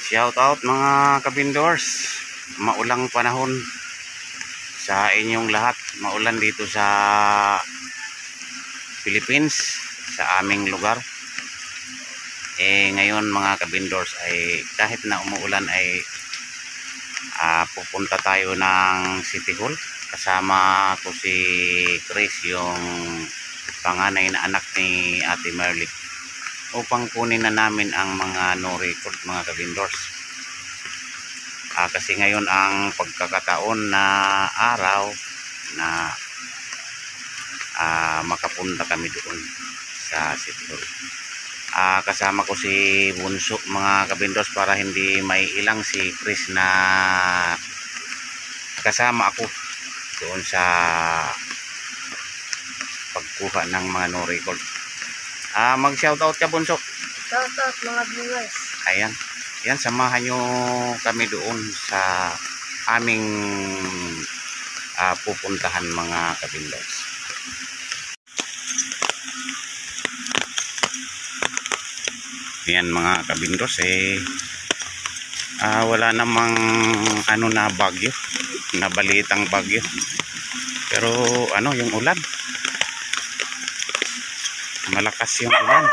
Shout out mga kabindors. Maulang panahon sa inyong lahat. Maulan dito sa Philippines, sa aming lugar. Ngayon mga kabindors ay kahit na umuulan ay pupunta tayo ng City Hall. Kasama ko si Chris, yung panganay na anak ni Ate Merly, upang kunin na namin ang mga no record mga kabindors. Kasi ngayon ang pagkakataon na araw na makapunta kami doon sa City Hall. Kasama ko si Bunso mga kabindors, para hindi may ilang si Chris na kasama ako doon sa pagkuha ng mga no record. Mag shoutout ka Bunso. Shoutout mga viewers. Ayan. Yan, samahan nyo kami doon sa aming pupuntahan mga kabindors. Yan mga kabindors, wala namang na bagyo, na balitang bagyo. Pero yung ulan, malakas yung ulan.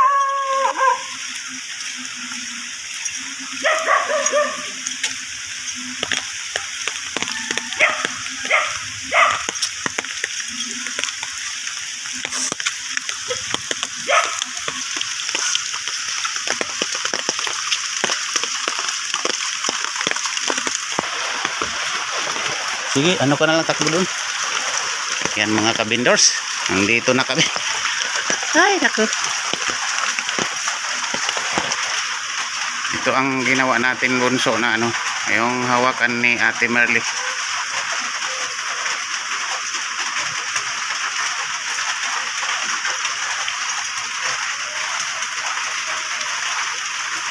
Sige, ka na lang, takbo doon. Yan mga kabindors, nandito na kami. Ay, naku. Ito ang ginawa natin Bunso na yung hawakan ni Ate Merly.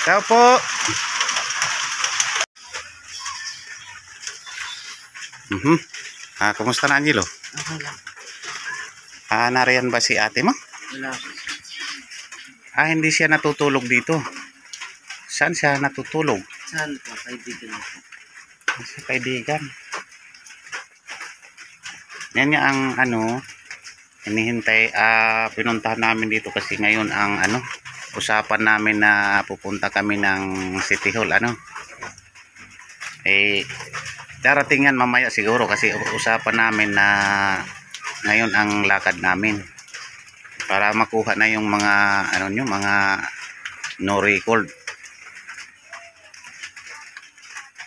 Ciao po. Kumusta na Angelo? Okay lang. Nariyan ba si ate mo? Wala. Hindi siya natutulog dito. Saan siya natutulog? Saan pa? Kaibigan ako. Sa kaibigan. Yan nga ang hinihintay. Pinuntahan namin dito kasi ngayon ang usapan namin na pupunta kami ng City Hall. Darating yan mamaya siguro, kasi usapan namin na ngayon ang lakad namin para makuha na yung mga mga no record.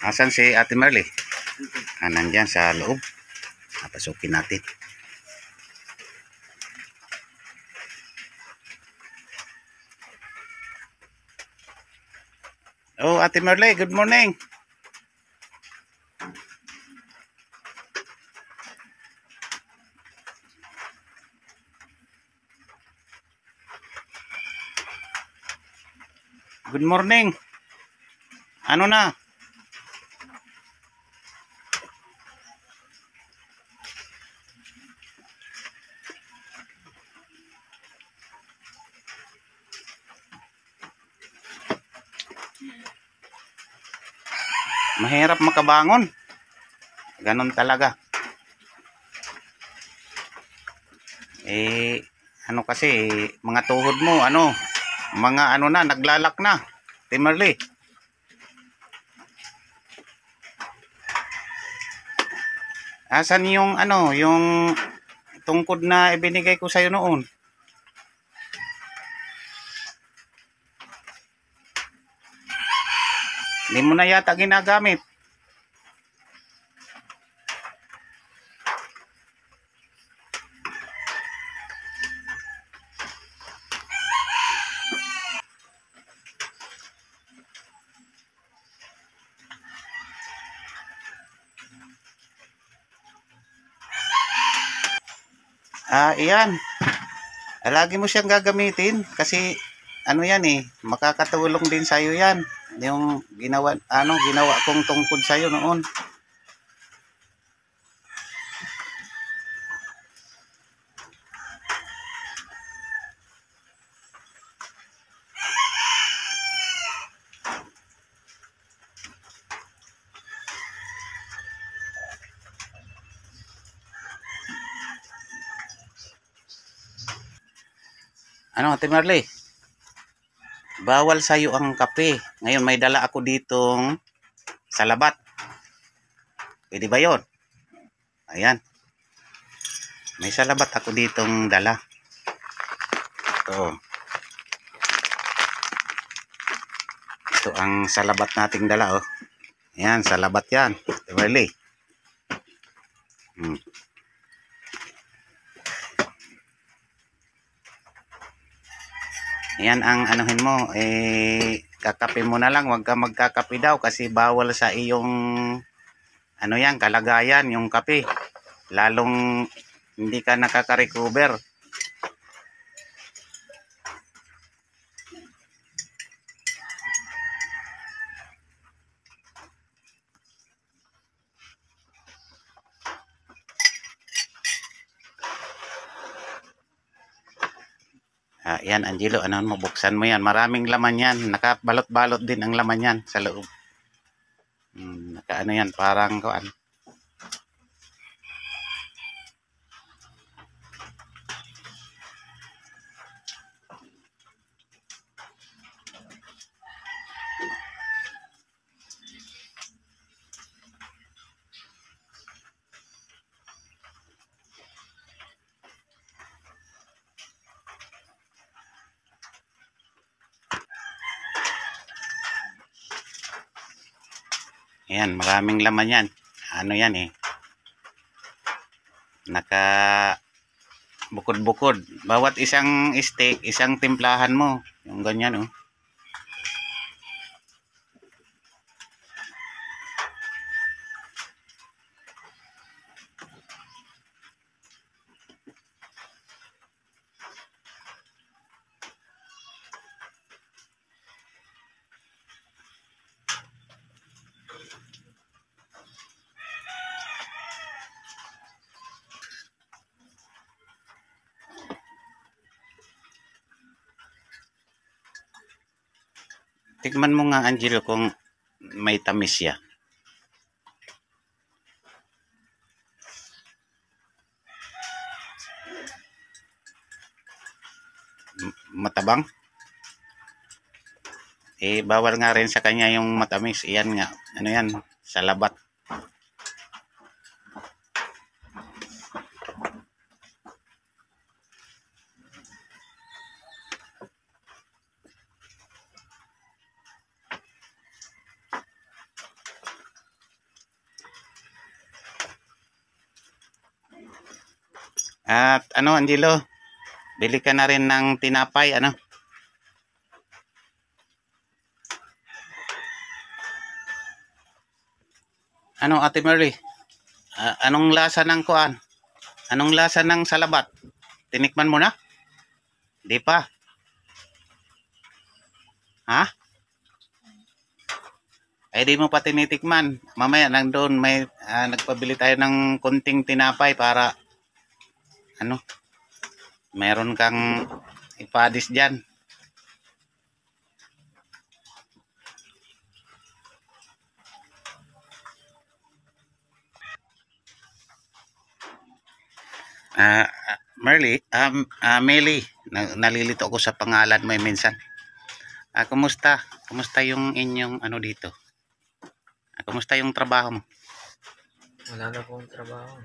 Asan si Ate Merly? Nandyan sa loob. Pasukin natin. Oh, Ate Merly, good morning. Good morning. Ano na? Mahirap makabangon. Ganon talaga. Kasi mga tuhod mo mga na naglalak na. Timerly. Asan yung yung tungkod na ibinigay ko sa iyo noon? Hindi mo na yata ginagamit. Iyan. Lagi mo siyang gagamitin kasi yan makakatulong din sa iyo yan. Yung ginawa kong tungkod sa iyo noon. Ano, Ate Marley? Bawal sa'yo ang kape. Ngayon may dala ako ditong salabat. Pwede ba yun? Ayan. May salabat ako ditong dala. Ito. Ito ang salabat nating dala, oh. Ayan, salabat yan. Ate Marley. Yan ang anuhin mo, kakape mo na lang, wag ka magkakape daw kasi bawal sa iyong ano yan, kalagayan yung kape. Lalong hindi ka nakaka-recover. Yan, Angelo, ano mo, buksan mo yan. Maraming laman yan. Nakabalot-balot din ang laman yan sa loob. Naka ano yan, parang kuan. Ayan, maraming laman yan. Ano yan eh. Naka bukod-bukod. Bawat isang steak, isang timplahan mo. Yung ganyan oh. Tikman mo nga, Angelo, kung may tamis siya. Matabang? Bawal nga rin sa kanya yung matamis. Iyan nga. Ano yan? Salabat. At ano, Angelo? Bili ka na rin ng tinapay, ano? Ano, Ate Mary? Anong lasa ng kuan? Anong lasa ng salabat? Tinikman mo na? Di pa. Ha? Di mo pa tinitikman. Mamaya nandun may nagpabili tayo ng konting tinapay para ano? Meron kang ipadis diyan. Meli, nalilito ako sa pangalan mo minsan. Kumusta? Kumusta yung inyong ano dito? Kumusta yung trabaho mo? Wala na pong trabaho.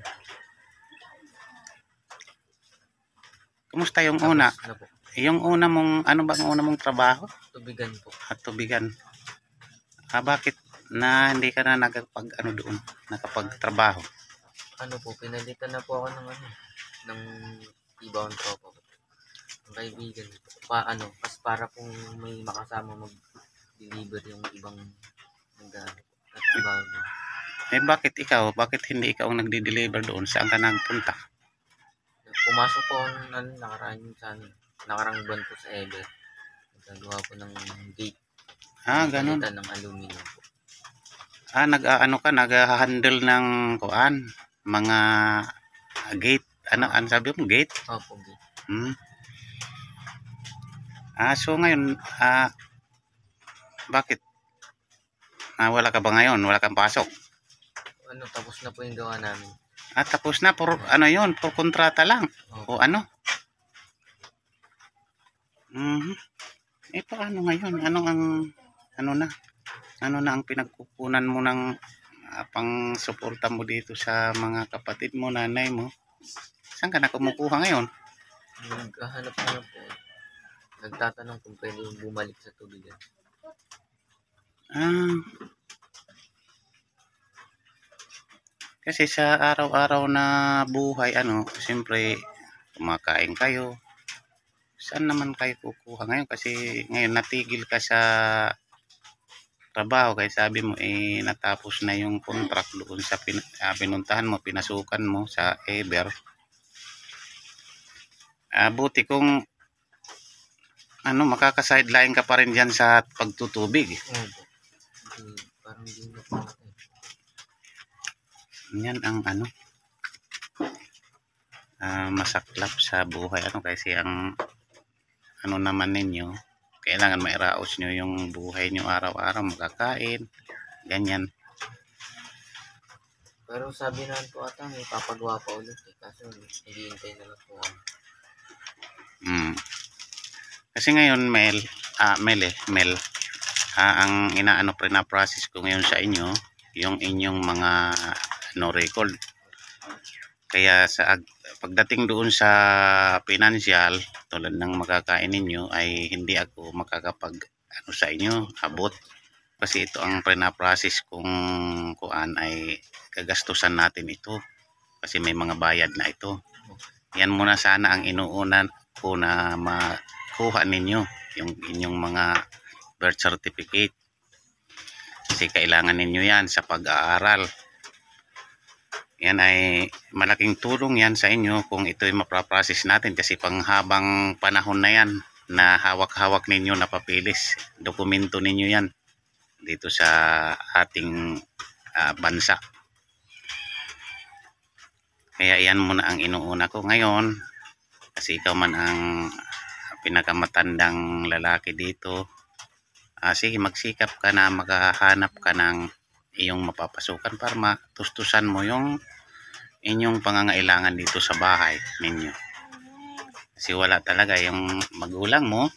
Kumusta yung una? Na po. Yung una mong, ano ba ang una mong trabaho? Tubigan po. Tubigan. Bakit na hindi ka na ano doon, nakapagtrabaho? Ano po, pinalitan na po ako ng ng ibang tropa po. Ang kaibigan po. Mas para kung may makasama mag-deliver yung ibang nagtatrabaho. Bakit ikaw? Bakit hindi ikaw ang nagde-deliver doon? Saan ka nagpunta? Pumasok po ako nakarang buwan po sa Ever. Nagagawa po ng gate. Ganun. Ng aluminum po. Nag-ano ka, nag-handle ng kuan, mga gate. Ano sabi mo? Gate? Opo, gate. So ngayon, bakit? Wala ka ba ngayon? Wala kang pasok? Tapos na po yung gawa namin. Tapos na, ano yun? Por kontrata lang. Opo. O ano? Mhm. Paano ngayon? Ano na? Ano na ang pinagkukunan mo ng pang-suporta mo dito sa mga kapatid mo, nanay mo? Saan ka na kumukuha ngayon? Naghahanap na po. Nagtatanong kung pwede bumalik sa tubigan. Ah, kasi sa araw-araw na buhay, siyempre kumakain kayo. Saan naman kayo kukuha ngayon? Kasi ngayon natigil ka sa trabaho. Kaya sabi mo, natapos na yung contract doon sa pinuntahan mo, pinasukan mo sa Ever. Buti kung makaka-sideline ka pa rin dyan sa pagtutubig. Opo. Parang hindi na po natin. Yan ang masaklap sa buhay. Kasi ang naman ninyo, kailangan mairaos nyo yung buhay nyo araw-araw, makakain, ganyan. Pero sabi naman po ata may papagawa pa ulit kaso naghihintay na lang po kami. Kasi ngayon Mel, ang process ko ngayon sa inyo yung inyong mga no record. Kaya pagdating doon sa financial, tulad ng makakain ninyo, ay hindi ako makakapag sa inyo abot, kasi ito ang process kung kuan ay kagastusan natin ito, kasi may mga bayad na ito. Yan muna sana ang inuuna ko na makuha ninyo, yung inyong mga birth certificate, kasi kailangan ninyo yan sa pag-aaral. Yan ay malaking tulong yan sa inyo kung ito ay mapaprocess natin, kasi panghabang panahon na yan na hawak-hawak ninyo na papilis, dokumento ninyo yan dito sa ating bansa. Kaya yan muna ang inuuna ko ngayon, kasi ikaw man ang pinakamatandang lalaki dito. Sige, magsikap ka na makahanap ka ng iyong mapapasukan para matustusan mo yung inyong pangangailangan dito sa bahay ninyo. Kasi wala talaga yung magulang mo,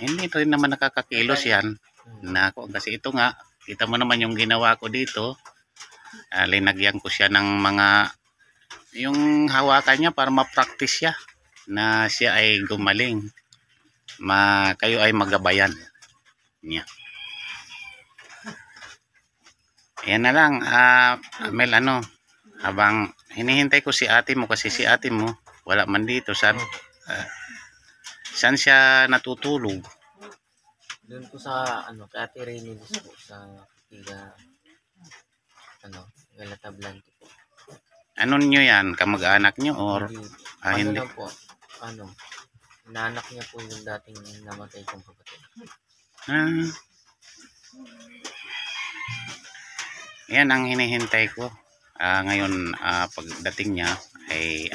hindi rin naman nakakakilos yan na ako. Kasi ito nga, kita mo naman yung ginawa ko dito, linagyan ko siya ng mga yung hawakan niya para ma-practice siya na siya ay gumaling, kayo ay magabayan niya. Yan na lang, Mel, habang hinihintay ko si ate mo, kasi si ate mo wala man dito. Saan siya natutulog? Doon po sa kay Ate Renilis po sa Galata Blanco po. Ano nyo yan? Kamag-anak nyo or Hindi. hindi? Lang po, inaanak niya po yung dating namatay kong kapatid. Yan ang hinihintay ko. Ngayon pagdating niya ay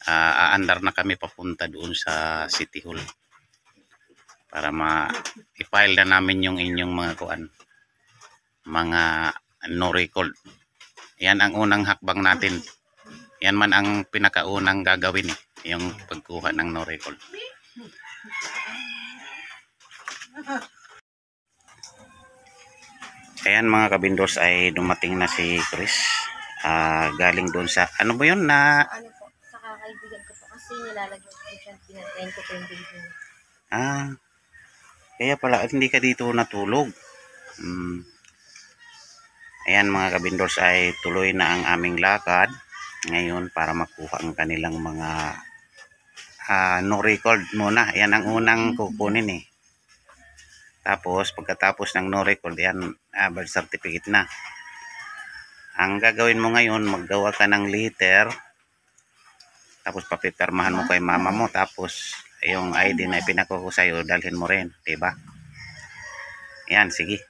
aandar na kami papunta doon sa City Hall para i-file na namin yung inyong mga no record. Yan ang unang hakbang natin. Yan man ang pinakaunang gagawin, yung pagkuha ng no record. Ayan mga kabindors, ay dumating na si Chris. Galing doon sa, ano ba yun na? Po, sa kakaibigan ko po kasi nilalagyan ko siya, pinatayin ko po yung baby. Kaya pala hindi ka dito natulog. Ayan mga kabindors, ay tuloy na ang aming lakad ngayon para makuha ang kanilang mga no record muna. Ayan ang unang kukunin Tapos pagkatapos ng no record, yan birth certificate na. Ang gagawin mo ngayon, maggawa ka ng letter, tapos papipirmahan mo kay mama mo, tapos yung ID na ipinako ko sa'yo, dalhin mo rin, diba? Yan, sige.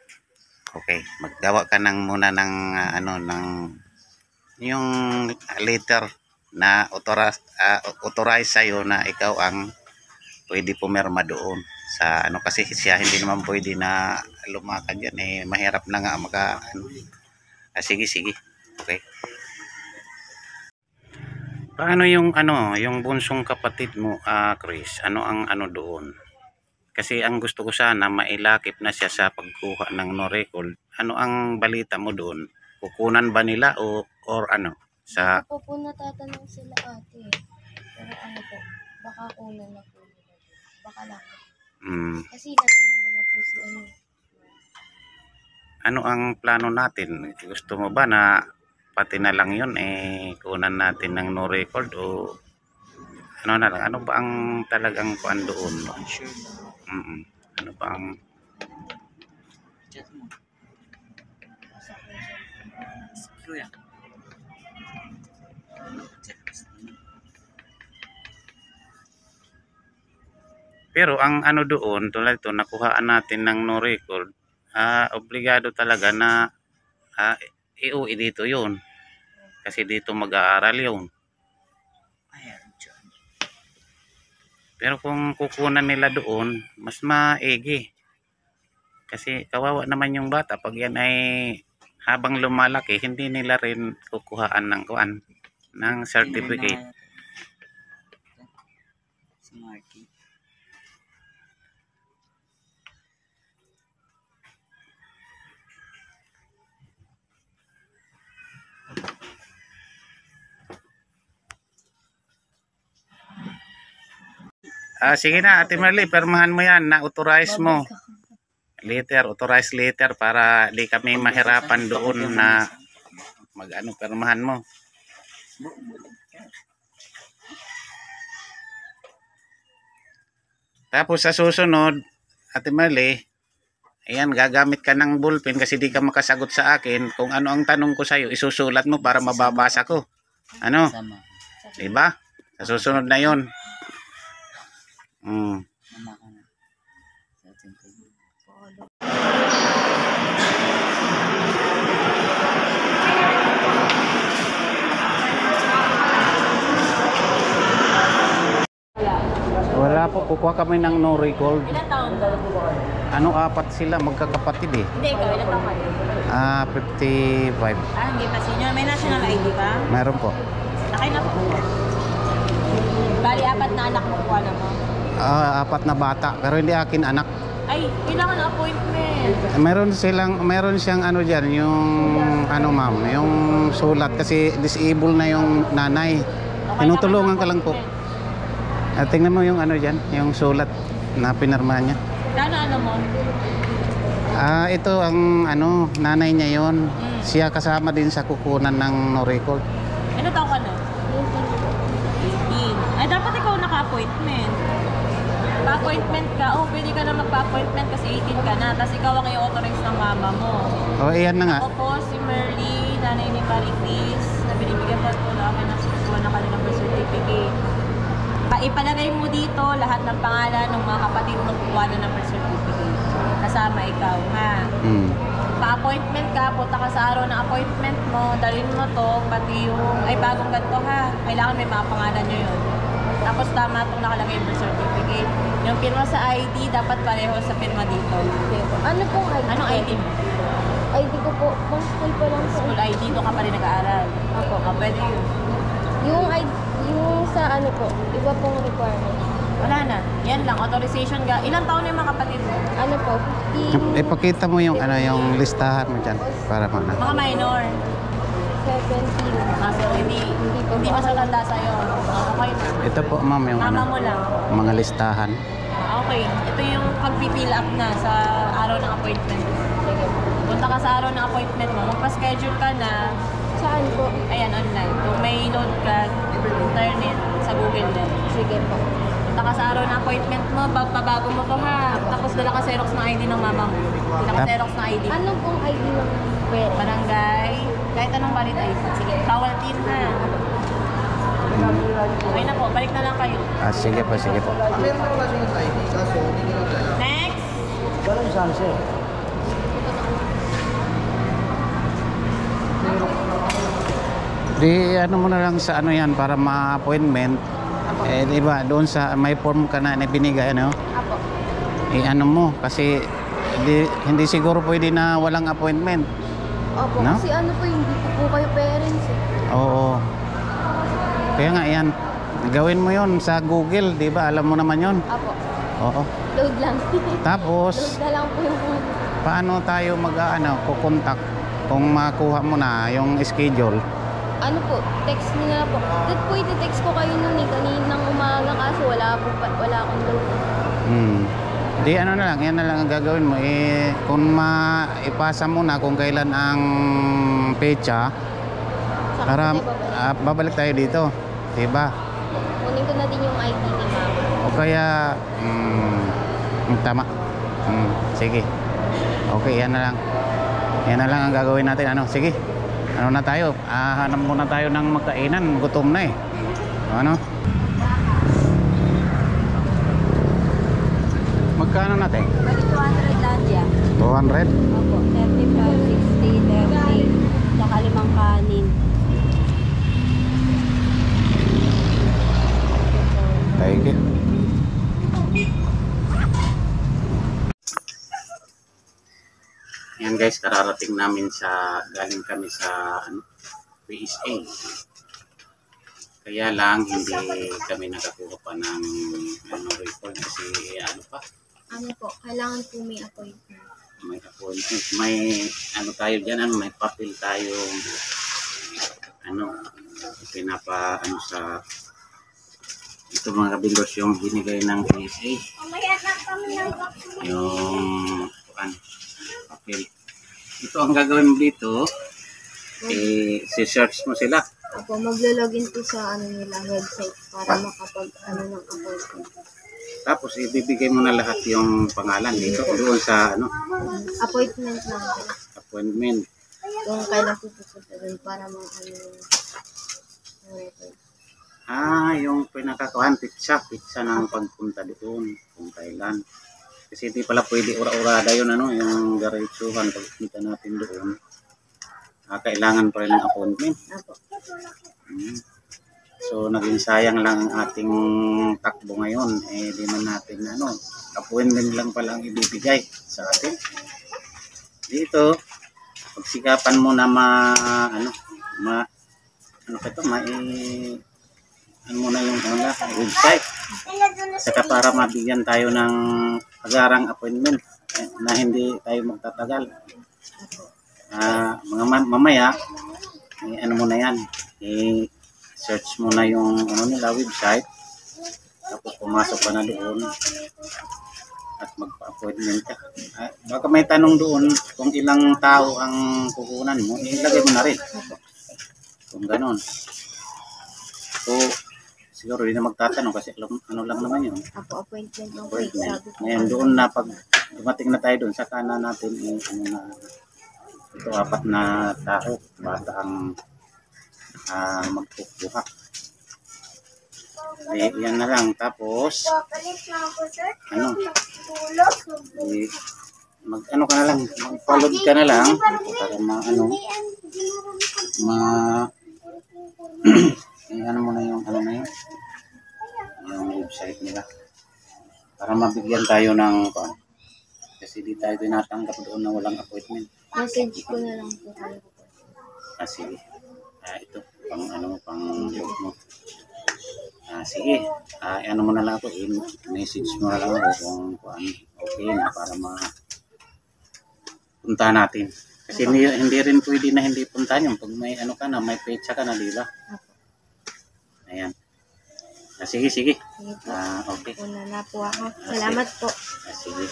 Okay, maggawa ka muna ng yung letter na authorize sa'yo na ikaw ang pwede pumirma doon sa kasi siya hindi naman pwede na lumakad yan, mahirap na nga sige, okay. Paano yung yung bunsong kapatid mo, Chris? Ano ang doon? Kasi ang gusto ko sana mailakip na siya sa pagkuha ng no record. Ano ang balita mo doon? Kukunan ba nila o or ano? Sa Ako po natatanong sila ate. Pero ano po, baka kunan na po nila. Baka lang. Kasi nandun naman na po si ano. ano ang plano natin? Gusto mo ba na pati na lang yun kunan natin ng no record o ano na lang? Ano ba ang talagang kuan doon? Sure. Ano ba ang Chat mo. Kuya. pero ang ano doon tulad ito nakuhaan natin ng no record, obligado talaga na iuwi dito yun kasi dito mag-aaral yun. Pero kung kukunan nila doon mas maigi kasi kawawa naman yung bata pag yan ay habang lumalaki hindi nila rin kukuhaan ng kuan ng certificate. Si Marky. Sige na Ate Marley, permahan mo yan na authorize mo. Letter, authorized letter para di kami mahirapan doon na mag-ano permahan mo. Tapos sa susunod, Ate Marley, ayan, gagamit ka ng ballpen kasi di ka makasagot sa akin. Kung ano ang tanong ko sa iyo, isusulat mo para mababasa ko. Ano? Diba? Sa susunod na yon. Wala po, kukuha kami ng no record. Ilan taon ka? Ano, 4 sila, magkakapatid eh. Hindi, ikaw. Ilan taon ka? 55. Hindi pa senior. May national ID ka? Meron po. Nakay na po. Bali, 4 na anak mo po alam mo. 4 na bata, pero hindi akin anak. Ay, kailangan na appointment. Meron siyang ano diyan, yung ano ma'am, yung sulat kasi disabled na yung nanay. Tinutulungan ka lang po. Tingnan mo yung ano diyan, yung sulat na pinirma niya. Ano mo? Ito ang ano, nanay niya yon. Siya kasama din sa kukunan ng no record. Ano taon ka na? 18. Ay, dapat ikaw naka-appointment. Pa-appointment ka, pwede ka na magpa-appointment kasi 18 ka na. Tapos ikaw ang i-authorize ng mama mo. Iyan na nga. Ako po, si Merly, nanay ni Maricris, na binibigyan pa po namin ng susuan ng kanilang birth certificate. Ipalagay mo dito lahat ng pangalan ng mga kapatid mo kukuha na ng birth certificate. Kasama ikaw, ha? Pa-appointment ka, punta ka sa araw ng appointment mo, dalhin mo to, pati yung, ay bagong ganito ha, kailangan may mga pangalan nyo yun. Tapos tama itong nakalagay yung birth certificate. Yung pirma sa ID, dapat pareho sa pirma dito. Ano pong ID? Anong ID mo? ID ko po, pang school pa lang po. School ID, doon ka pa rin nag-aaral. Ako. Pwede yun. Yung ID, yung sa ano po, iba pong requirement. Wala na. Yan lang, authorization ka. Ilang taon na yung mga kapatid mo? Ano po, 15, Ipakita mo yung ano, yung listahan mo diyan para mana. Mga minor. 17. So, hindi masatanda sa'yo. Okay. Ito po ma'am yung Mama ano, mo lang. mga listahan. Okay. Ito yung pag-fill up na sa araw ng appointment. Sige po. Punta ka sa araw ng appointment mo. Magpa-schedule ka na. Saan po? Ayan, online. Kung may load ka, internet, sa Google din. Sige po. Punta ka sa araw ng appointment mo, pabago mo to ha. Tapos dala ka Xerox ng ID ng mama mo. Dala ka Xerox ng ID. Ano pong ID ng pwede? Barangay, kahit anong valid ID. Sige, towel tin ha. Okay na po, balik na lang kayo. Sige po, sige po. Next! Di ano mo na lang sa ano yan para ma-appointment. Di ba doon sa may form ka na binigay ano? Apo. Ano mo kasi hindi siguro pwede na walang appointment. Opo, No? kasi ano po, hindi ko po kayo parents eh. Oo. Kaya nga yan. Gawin mo yon sa Google, di ba? Alam mo naman yon. Apo. Oo. Load lang. Tapos, Load na lang po yung phone. paano tayo kukontak kung makuha mo na yung schedule? Ano po, text nyo na lang po. Dahil po iti-text ko kayo nun eh, kaninang umaga kaso wala akong load. Di ano na lang, yan na lang ang gagawin mo. Kung maipasa mo na kung kailan ang pecha, Saka para po tayo babalik. babalik tayo dito. Diba? Kunin ko na din yung ID ni mama. O kaya, tama. Sige. Okay, yan na lang. Yan na lang ang gagawin natin. Ano? Sige. Ano na tayo? Hanap muna tayo ng magkainan. Gutom na eh. Ano? Magkano natin? Bali 200 lang yan. 200? Opo, 35, 60, 30, tsaka 5 kanin. Thank you. Yan guys, kararating namin galing kami sa PSA. Kaya lang hindi kami nakakuha pa ng report kasi Ano po, kailangan po may appointment. may appointment. May tayo dyan, may papel tayo pinapa sa ito mga kabindors yung binigay ng PSA. Yung papel. Ito ang gagawin mo dito. Si-search mo sila. Opo, maglo-login po sa nila website para makapag ng appointment. Tapos ibibigay mo na lahat yung pangalan dito doon sa Appointment lang po. appointment. Kung kailan po pupunta doon para yung record. Yung pinakakuhan, pizza ng pagpunta doon kung kailan. Kasi hindi pala pwede ura-urada yun, yung diretsuhan pagpunta natin doon. Kailangan pa rin ng appointment. Apo. So, naging sayang lang ang ating takbo ngayon. Di man natin, appointment lang pala ang ibibigay sa atin. Dito, pagsikapan mo na mo na yung website. Saka para mabigyan tayo ng agarang appointment na hindi tayo magtatagal. Mamaya, mo na yan. Search mo na yung nila website. Tapos pumasok ka na doon at magpa-appointment ka. Baka may tanong doon kung ilang tao ang kukunan mo, ilagay mo na rin. Kung ganon. So, siguro hindi na magtatanong kasi ano lang naman yun. Apo, appointment lang po. Appointment. Sabi ko. Ngayon doon na pag dumating na tayo doon, saka na natin ito 4 na tao, bata ang magkukuha. Yan na lang. Tapos, ka na lang, mag-follow ka na lang para mo na yung yung website nila para mabigyan tayo ng kasi di tayo tinatanggap doon na walang appointment. Message ko na lang po kayo. Sige. Ito pang joke mo. Sige. Mo na lang ako, message mo na lang ako kung okay na para punta natin. Kasi hindi rin pwede na hindi puntahan yung pag may may pecha ka na, di ba? Ayan. Sige. Sige po. Okay. Una na po ako. Salamat po. Sige.